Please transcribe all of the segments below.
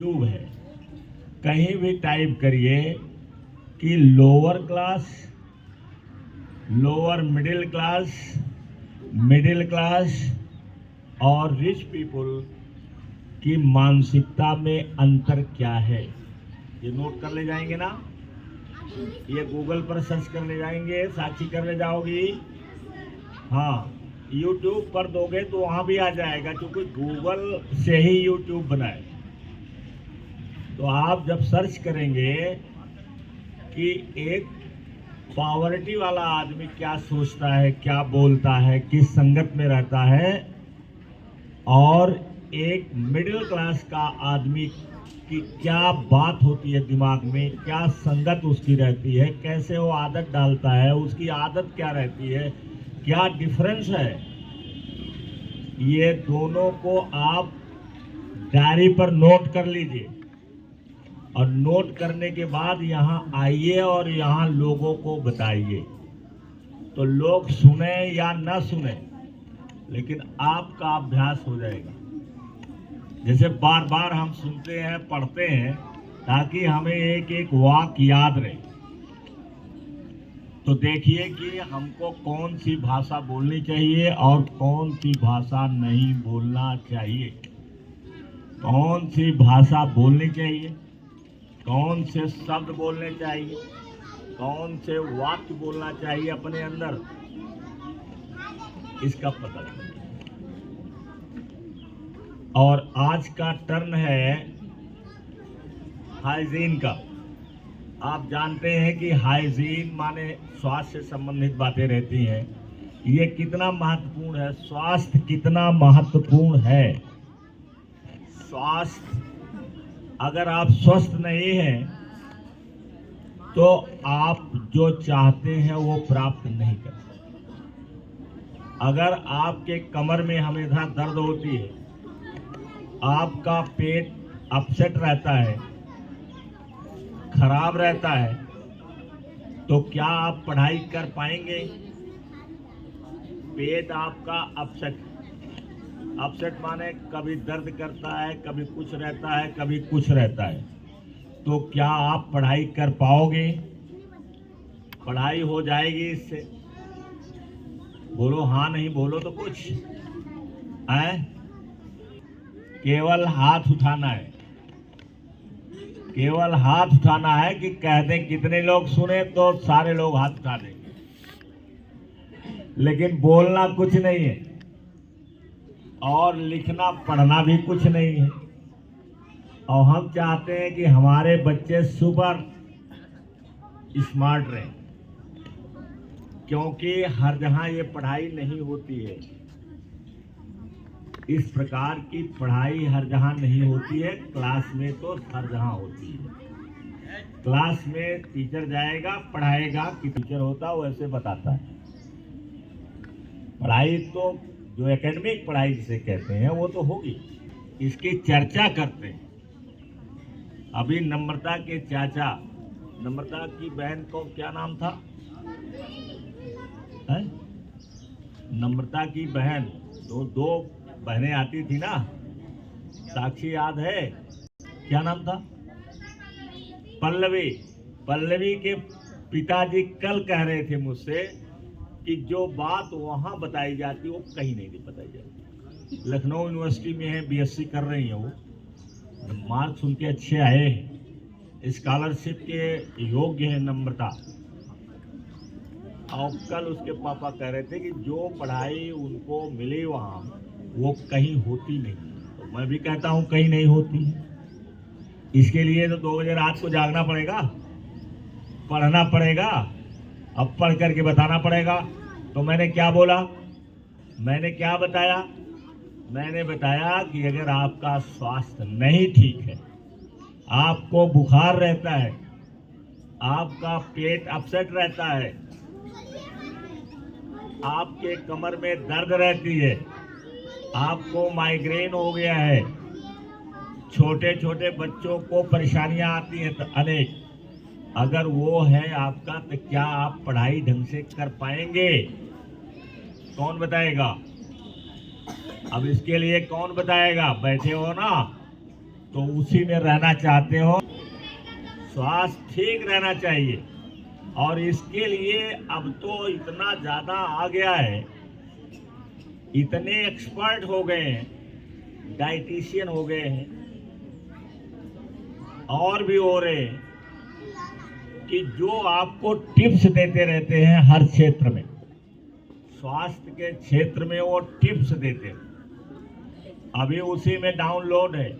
YouTube है, कहीं भी टाइप करिए कि lower class, lower middle class और रिच पीपल की मानसिकता में अंतर क्या है, ये नोट कर ले जाएंगे ना। ये गूगल पर सर्च कर ले जाएंगे, साक्षी कर ले जाओगी। हाँ, यूट्यूब पर दोगे तो वहां भी आ जाएगा, क्योंकि गूगल से ही यूट्यूब बना है। तो आप जब सर्च करेंगे कि एक पॉवर्टी वाला आदमी क्या सोचता है, क्या बोलता है, किस संगत में रहता है, और एक मिडिल क्लास का आदमी की क्या बात होती है दिमाग में, क्या संगत उसकी रहती है, कैसे वो आदत डालता है, उसकी आदत क्या रहती है, क्या डिफरेंस है, ये दोनों को आप डायरी पर नोट कर लीजिए। और नोट करने के बाद यहाँ आइए और यहाँ लोगों को बताइए। तो लोग सुने या ना सुने, लेकिन आपका अभ्यास हो जाएगा। जैसे बार बार हम सुनते हैं, पढ़ते हैं, ताकि हमें एक एक वाक्य याद रहे। तो देखिए कि हमको कौन सी भाषा बोलनी चाहिए और कौन सी भाषा नहीं बोलना चाहिए। कौन सी भाषा बोलनी चाहिए, कौन से शब्द बोलने चाहिए, कौन से वाक्य बोलना चाहिए अपने अंदर, इसका पता चले। और आज का टर्न है हाइजीन का। आप जानते हैं कि हाइजीन माने स्वास्थ्य से संबंधित बातें रहती हैं। ये कितना महत्वपूर्ण है, स्वास्थ्य कितना महत्वपूर्ण है। स्वास्थ्य, अगर आप स्वस्थ नहीं हैं तो आप जो चाहते हैं वो प्राप्त नहीं कर सकते। अगर आपके कमर में हमेशा दर्द होती है, आपका पेट अपसेट रहता है, खराब रहता है, तो क्या आप पढ़ाई कर पाएंगे? पेट आपका अपसेट माने कभी दर्द करता है, कभी कुछ रहता है, कभी कुछ रहता है, तो क्या आप पढ़ाई कर पाओगे? पढ़ाई हो जाएगी इससे? बोलो हाँ, नहीं बोलो तो कुछ है। केवल हाथ उठाना है, केवल हाथ उठाना है कि कह दें कितने लोग सुने तो सारे लोग हाथ उठा देंगे, लेकिन बोलना कुछ नहीं है और लिखना पढ़ना भी कुछ नहीं है। और हम चाहते हैं कि हमारे बच्चे सुपर स्मार्ट रहें, क्योंकि हर जहां ये पढ़ाई नहीं होती है। इस प्रकार की पढ़ाई हर जहां नहीं होती है, क्लास में तो हर जहां होती है। क्लास में टीचर जाएगा, पढ़ाएगा, कि टीचर होता वैसे बताता है। पढ़ाई तो जो एकेडमिक पढ़ाई जिसे कहते हैं वो तो होगी, इसकी चर्चा करते हैं। अभी नम्रता के चाचा, नम्रता की बहन को क्या नाम था, है? नम्रता की बहन, दो बहनें आती थी ना, साक्षी याद है, क्या नाम था? पल्लवी के पिताजी कल कह रहे थे मुझसे कि जो बात वहां बताई जाती वो कहीं नहीं बताई जाती। लखनऊ यूनिवर्सिटी में है, बीएससी कर रही है वो, मार्क्स उनके अच्छे आए हैं, स्कॉलरशिप के योग्य है नम्रता। और कल उसके पापा कह रहे थे कि जो पढ़ाई उनको मिली वहाँ वो कहीं होती नहीं। तो मैं भी कहता हूँ कहीं नहीं होती है। इसके लिए तो 2 बजे रात को जागना पड़ेगा, पढ़ना पड़ेगा, अब पढ़ करके बताना पड़ेगा। तो मैंने क्या बोला, मैंने क्या बताया? मैंने बताया कि अगर आपका स्वास्थ्य नहीं ठीक है, आपको बुखार रहता है, आपका पेट अपसेट रहता है, आपके कमर में दर्द रहती है, आपको माइग्रेन हो गया है, छोटे छोटे बच्चों को परेशानियां आती हैं तो अनेक, अगर वो है आपका, तो क्या आप पढ़ाई ढंग से कर पाएंगे? कौन बताएगा? अब इसके लिए कौन बताएगा? बैठे हो ना, तो उसी में रहना चाहते हो। स्वास्थ्य ठीक रहना चाहिए, और इसके लिए अब तो इतना ज़्यादा आ गया है, इतने एक्सपर्ट हो गए हैं, डाइटिशियन हो गए हैं, और भी हो रहे हैं, कि जो आपको टिप्स देते रहते हैं हर क्षेत्र में। स्वास्थ्य के क्षेत्र में वो टिप्स देते हैं। अभी उसी में डाउनलोड है।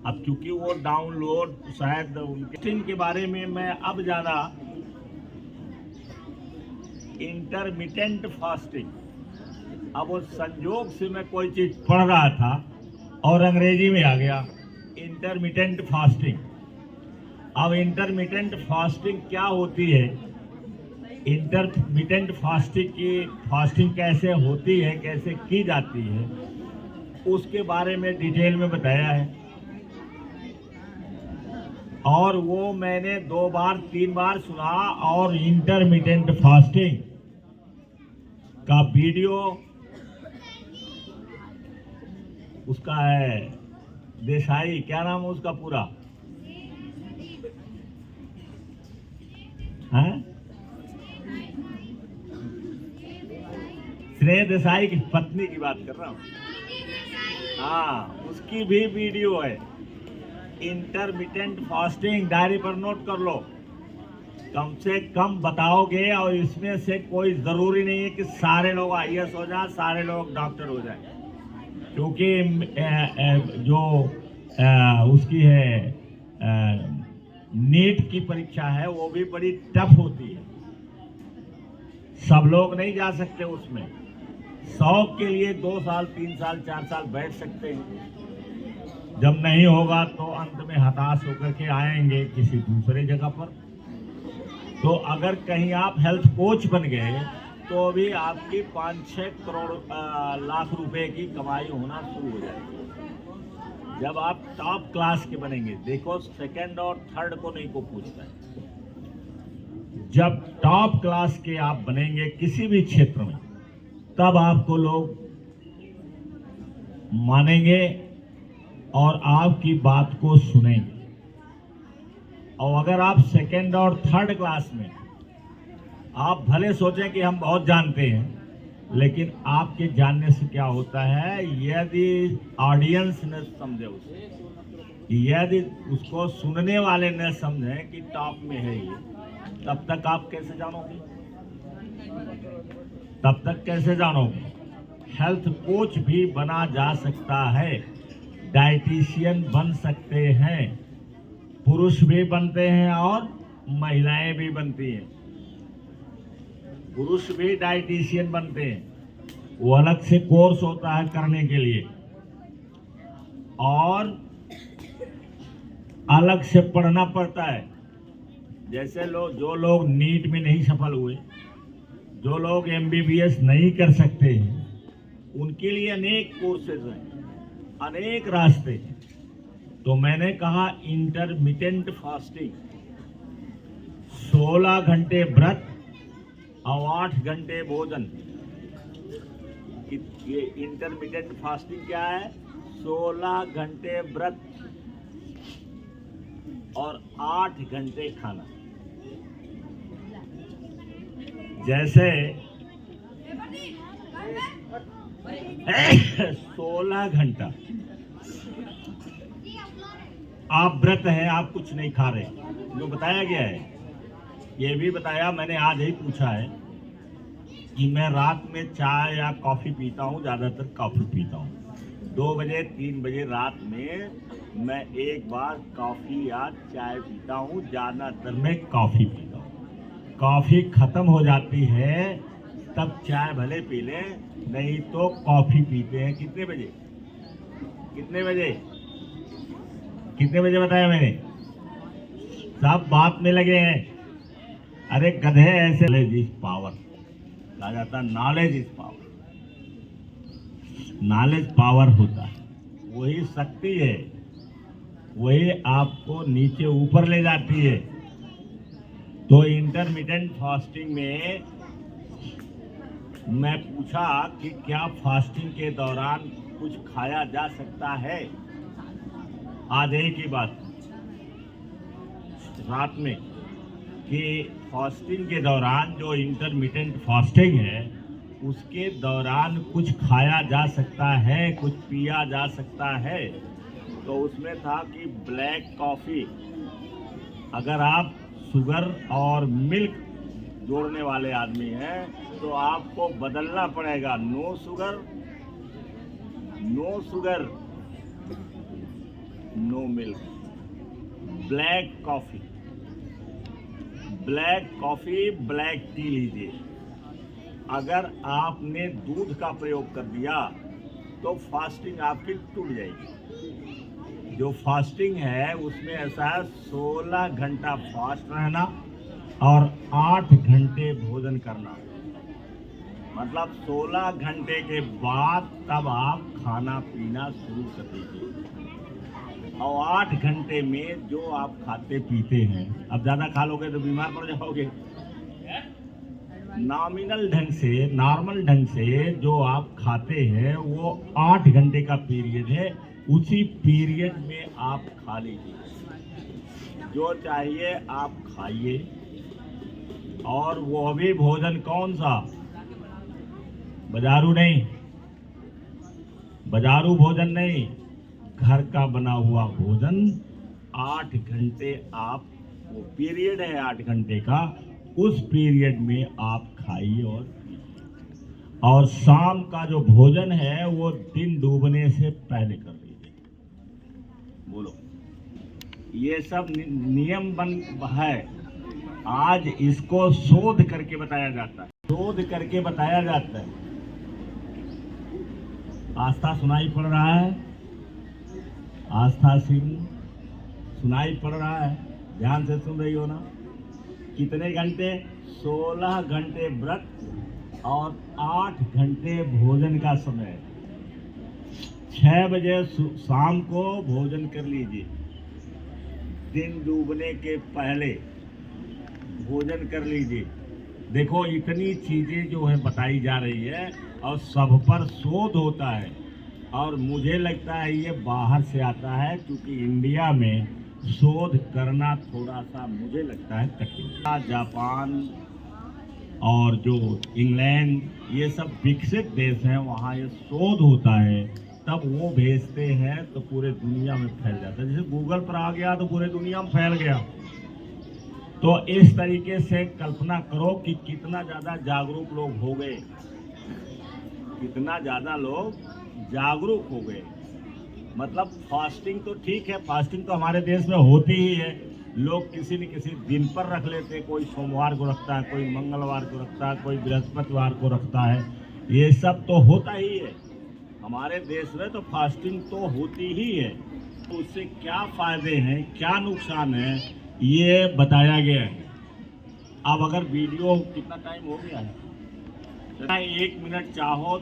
अब चूंकि वो डाउनलोड शायद उनके के बारे में मैं अब ज़्यादा इंटरमिटेंट फास्टिंग, अब वो संयोग से मैं कोई चीज़ पढ़ रहा था और अंग्रेजी में आ गया इंटरमिटेंट फास्टिंग। अब इंटरमिटेंट फास्टिंग क्या होती है, इंटरमिटेंट फास्टिंग कैसे होती है, कैसे की जाती है, उसके बारे में डिटेल में बताया है। और वो मैंने 2 बार 3 बार सुना, और इंटरमिटेंट फास्टिंग का वीडियो उसका है देसाई, क्या नाम है उसका पूरा, है श्रेय देसाई की पत्नी की बात कर रहा हूँ। हाँ, उसकी भी वीडियो है इंटरमिटेंट फास्टिंग। डायरी पर नोट कर लो, कम से कम बताओगे। और इसमें से कोई ज़रूरी नहीं है कि सारे लोग IAS हो जाए, सारे लोग डॉक्टर हो जाए, क्योंकि जो उसकी है नीट की परीक्षा है, वो भी बड़ी टफ होती है। सब लोग नहीं जा सकते उसमें। 100 के लिए 2 साल 3 साल 4 साल बैठ सकते हैं। जब नहीं होगा तो अंत में हताश होकर के आएंगे किसी दूसरे जगह पर। तो अगर कहीं आप हेल्थ कोच बन गए तो भी आपकी 5-6 करोड़ लाख रुपए की कमाई होना शुरू हो जाएगी। जब आप टॉप क्लास के बनेंगे, देखो सेकंड और थर्ड को नहीं को पूछता है, जब टॉप क्लास के आप बनेंगे किसी भी क्षेत्र में, तब आपको लोग मानेंगे और आपकी बात को सुनेंगे। और अगर आप सेकंड और थर्ड क्लास में, आप भले सोचें कि हम बहुत जानते हैं, लेकिन आपके जानने से क्या होता है, यदि ऑडियंस ने समझे उसे, यदि उसको सुनने वाले ने समझे कि टॉप में है ये, तब तक आप कैसे जानोगे? तब तक कैसे जानोगे? हेल्थ कोच भी बना जा सकता है, डाइटिशियन बन सकते हैं, पुरुष भी बनते हैं और महिलाएं भी बनती हैं। पुरुष भी डाइटिशियन बनते हैं, वो अलग से कोर्स होता है करने के लिए, और अलग से पढ़ना पड़ता है। जैसे जो लोग नीट में नहीं सफल हुए, जो लोग MBBS नहीं कर सकते हैं, उनके लिए अनेक कोर्सेज हैं, अनेक रास्ते हैं। तो मैंने कहा इंटरमिटेंट फास्टिंग, 16 घंटे व्रत और 8 घंटे भोजन। ये इंटरमिटेंट फास्टिंग क्या है? 16 घंटे व्रत और 8 घंटे खाना। जैसे 16 घंटा आप व्रत है, आप कुछ नहीं खा रहे, जो बताया गया है, ये भी बताया, मैंने आज ही पूछा है कि मैं रात में चाय या कॉफ़ी पीता हूँ, ज़्यादातर कॉफ़ी पीता हूँ। 2 बजे 3 बजे रात में मैं एक बार कॉफ़ी या चाय पीता हूँ, ज़्यादातर मैं कॉफ़ी पीता हूँ। कॉफ़ी ख़त्म हो जाती है तब चाय भले पी लें, नहीं तो कॉफ़ी पीते हैं। कितने बजे? कितने बजे? कितने बजे बताया मैंने? सब बात में लगे हैं। अरे गधे ऐसे। नॉलेज इज पावर कहा जाता है, knowledge is power. Knowledge power होता है, वही शक्ति है, वही आपको नीचे ऊपर ले जाती है। तो इंटरमिटेंट फास्टिंग में मैं पूछा कि क्या फास्टिंग के दौरान कुछ खाया जा सकता है? आज एक ही बात रात में कि फास्टिंग के दौरान जो इंटरमिटेंट फास्टिंग है उसके दौरान कुछ खाया जा सकता है, कुछ पिया जा सकता है। तो उसमें था कि ब्लैक कॉफ़ी, अगर आप शुगर और मिल्क जोड़ने वाले आदमी हैं तो आपको बदलना पड़ेगा, no sugar no milk, black coffee black tea लीजिए। अगर आपने दूध का प्रयोग कर दिया तो फास्टिंग आपकी टूट जाएगी। जो फास्टिंग है उसमें ऐसा है 16 घंटा फास्ट रहना और 8 घंटे भोजन करना, मतलब 16 घंटे के बाद तब आप खाना पीना शुरू कर दीजिए। और 8 घंटे में जो आप खाते पीते हैं, अब ज़्यादा खा लोगे तो बीमार पड़ जाओगे। नॉर्मल ढंग से जो आप खाते हैं वो 8 घंटे का पीरियड है, उसी पीरियड में आप खा लीजिए, जो चाहिए आप खाइए। और वो भी भोजन कौन सा, बाजारू भोजन नहीं, घर का बना हुआ भोजन। 8 घंटे आप, वो पीरियड है 8 घंटे का, उस पीरियड में आप खाइए और शाम का जो भोजन है वो दिन डूबने से पहले कर लीजिए। बोलो, ये सब नियम बन है। आज इसको शोध करके बताया जाता है। आस्था सुनाई पड़ रहा है, आस्था सिंह सुनाई पड़ रहा है, ध्यान से सुन रही हो ना। कितने घंटे, 16 घंटे व्रत और 8 घंटे भोजन का समय। 6 बजे शाम को भोजन कर लीजिए, दिन डूबने के पहले भोजन कर लीजिए। देखो, इतनी चीजें जो है बताई जा रही है और सब पर शोध होता है, और मुझे लगता है ये बाहर से आता है, क्योंकि इंडिया में शोध करना थोड़ा सा मुझे लगता है कठिन। जापान और जो इंग्लैंड, ये सब विकसित देश हैं, वहाँ ये शोध होता है, तब वो भेजते हैं तो पूरे दुनिया में फैल जाता है। जैसे गूगल पर आ गया तो पूरे दुनिया में फैल गया। तो इस तरीके से कल्पना करो कि कितना ज़्यादा जागरूक लोग हो गए, कितना ज़्यादा लोग जागरूक हो गए। मतलब फास्टिंग तो ठीक है, फास्टिंग तो हमारे देश में होती ही है। लोग किसी न किसी दिन पर रख लेते, कोई सोमवार को रखता है, कोई मंगलवार को रखता है, कोई बृहस्पतिवार को रखता है। ये सब तो होता ही है हमारे देश में, तो फास्टिंग तो होती ही है। तो उससे क्या फ़ायदे हैं, क्या नुकसान है, ये बताया गया है। अब अगर वीडियो, कितना टाइम हो गया है, 1 मिनट चाहो